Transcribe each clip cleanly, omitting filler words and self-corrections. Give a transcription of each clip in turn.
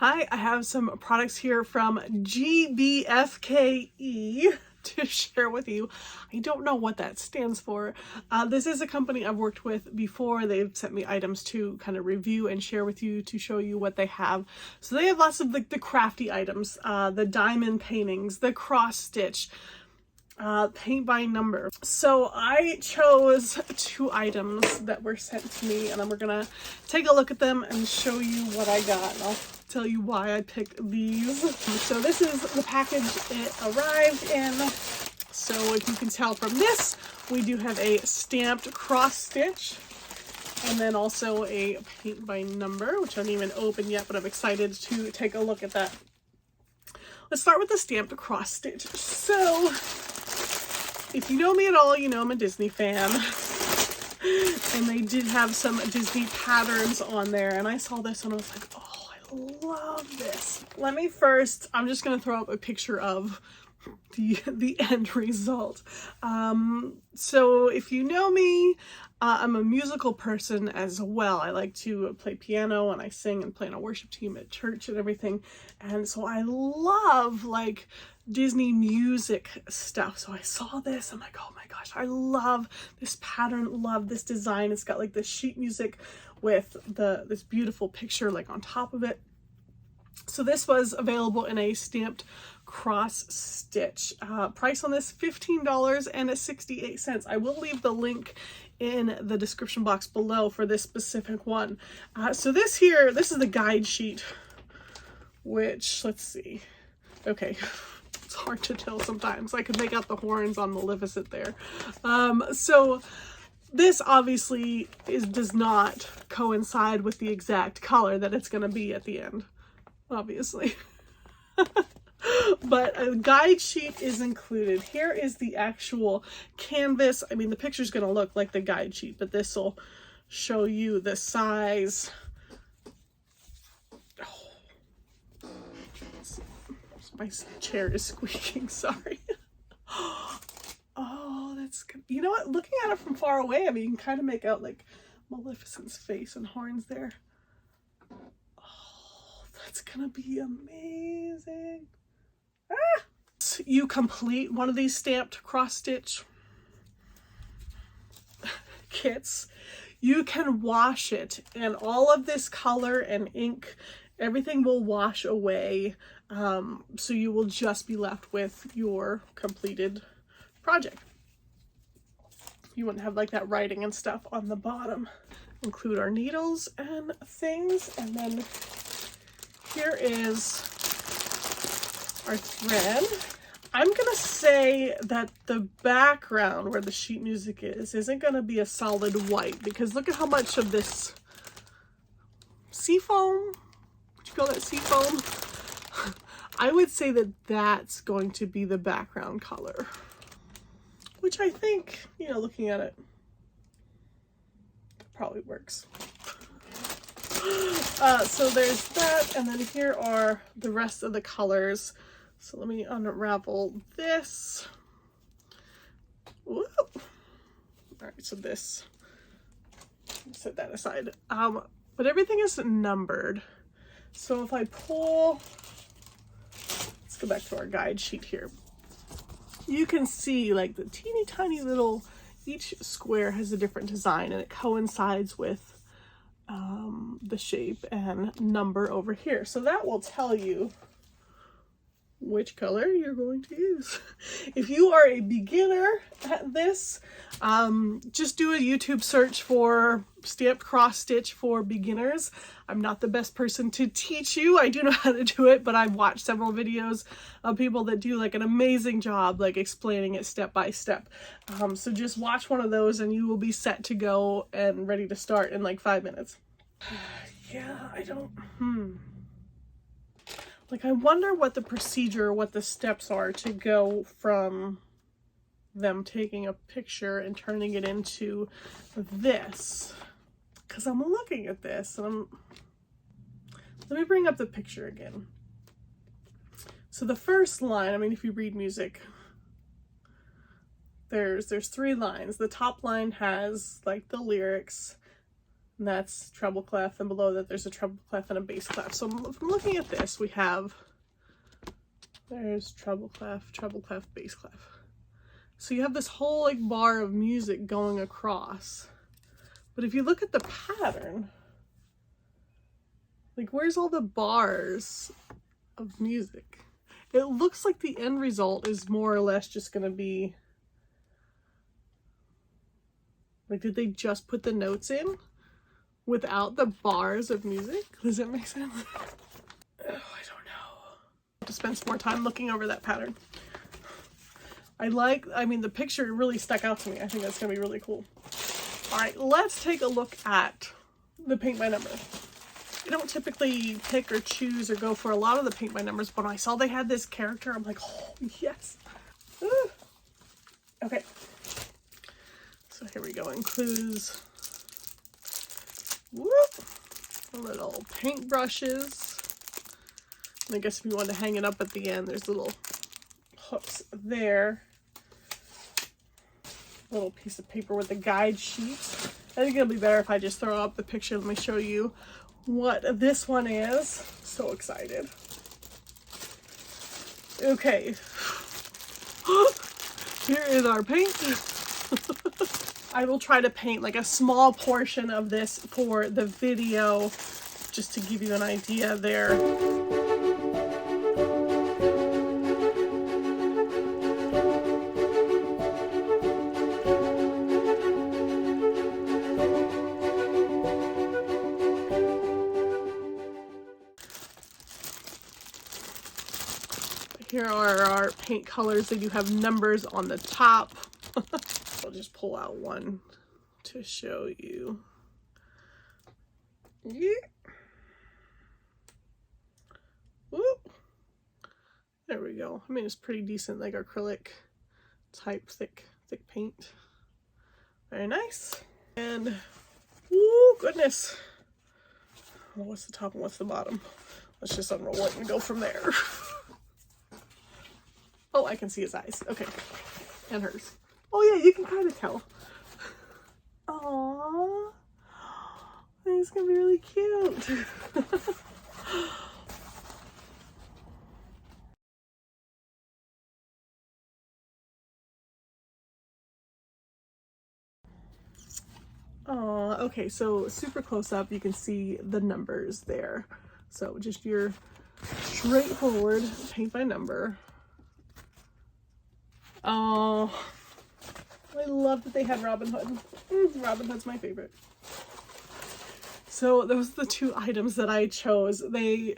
Hi, I have some products here from GBFKE to share with you. I don't know what that stands for. This is a company I've worked with before. They've sent me items to kind of review and share with you to show you what they have. So they have lots of the crafty items, the diamond paintings, the cross stitch, paint by number. So I chose 2 items that were sent to me, and then we're gonna take a look at them and show you what I got. And I'll tell you why I picked these. So this is the package it arrived in. So if you can tell from this, we do have a stamped cross stitch, and then also a paint by number, which I haven't even opened yet, but I'm excited to take a look at that. Let's start with the stamped cross stitch. So if you know me at all, you know I'm a Disney fan. And they did have some Disney patterns on there, and I saw this and I was like, oh, I love this. Let me first, I'm just going to throw up a picture of the end result. So if you know me, I'm a musical person as well. I like to play piano and I sing and play in a worship team at church and everything. And so I love like Disney music stuff. So I saw this, I'm like, oh my gosh, I love this pattern, love this design. It's got like this sheet music with this beautiful picture like on top of it. So this was available in a stamped cross stitch. Price on this $15.68. I will leave the link in the description box below for this specific one. So this here, this is the guide sheet, which, let's see. Okay, it's hard to tell sometimes. I could make out the horns on Maleficent there. So this obviously does not coincide with the exact color that it's going to be at the end, obviously. But a guide sheet is included. Here is the actual canvas. I mean, the picture's going to look like the guide sheet, but this will show you the size. Oh, my chair is squeaking, sorry. Oh, that's good. You know what? Looking at it from far away, I mean, you can kind of make out like Maleficent's face and horns there. Oh, that's gonna be amazing. Ah! You complete one of these stamped cross stitch kits, you can wash it, and all of this color and ink, everything will wash away. So you will just be left with your completed project. You wouldn't have like that writing and stuff on the bottom. Include our needles and things, and then here is our thread. I'm gonna say that the background where the sheet music isn't gonna be a solid white, because look at how much of this seafoam, would you call that seafoam? I would say that that's going to be the background color, which I think, you know, looking at it, probably works. So there's that, and then here are the rest of the colors. So let me unravel this. Whoop. All right, so this, set that aside. But everything is numbered. So if I pull, let's go back to our guide sheet here. You can see like the teeny tiny little, each square has a different design, and it coincides with the shape and number over here. So that will tell you which color you're going to use. If you are a beginner at this, just do a YouTube search for stamped cross stitch for beginners. I'm not the best person to teach you. I do know how to do it, but I've watched several videos of people that do like an amazing job like explaining it step by step. So just watch one of those and you will be set to go and ready to start in like 5 minutes. Yeah, I don't, like, I wonder what the procedure, what the steps are to go from them taking a picture and turning it into this. Because I'm looking at this and let me bring up the picture again. So the first line, I mean, if you read music, there's 3 lines. The top line has like the lyrics, And that's treble clef, and below that there's a treble clef and a bass clef. So from looking at this, we have, there's treble clef, bass clef. So you have this whole like bar of music going across. But if you look at the pattern, like where's all the bars of music? It looks like the end result is more or less just gonna be, like, did they just put the notes in without the bars of music? Does that make sense? Oh, I don't know. I have to spend some more time looking over that pattern. I mean, the picture really stuck out to me. I think that's gonna be really cool. All right, let's take a look at the paint by number. I don't typically pick or choose or go for a lot of the paint by numbers, but when I saw they had this character, I'm like, oh, yes. Ooh. Okay. So here we go. Includes little paint brushes. And I guess if you want to hang it up at the end, there's little hooks there. Little piece of paper with a guide sheet. I think it'll be better if I just throw up the picture. Let me show you what this one is. So excited. Okay. Here is our paint. I will try to paint like a small portion of this for the video, just to give you an idea there. Here are our paint colors. They do have numbers on the top. I'll just pull out one to show you. Yeah. Whoop. There we go. I mean, it's pretty decent, like acrylic type thick paint. Very nice. And, oh goodness. Oh, what's the top and what's the bottom? Let's just unroll it and go from there. Oh, I can see his eyes. Okay. And hers. Oh yeah, you can kind of tell. Aww. I think it's gonna be really cute. Aww, okay, so super close up, you can see the numbers there. So just your straightforward paint by number. Oh, I love that they had Robin Hood. Robin Hood's my favorite. So those are the two items that I chose. They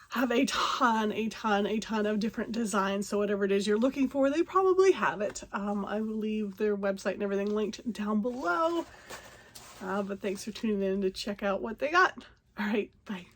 have a ton of different designs. So whatever it is you're looking for, they probably have it. I will leave their website and everything linked down below. But thanks for tuning in to check out what they got. All right, bye.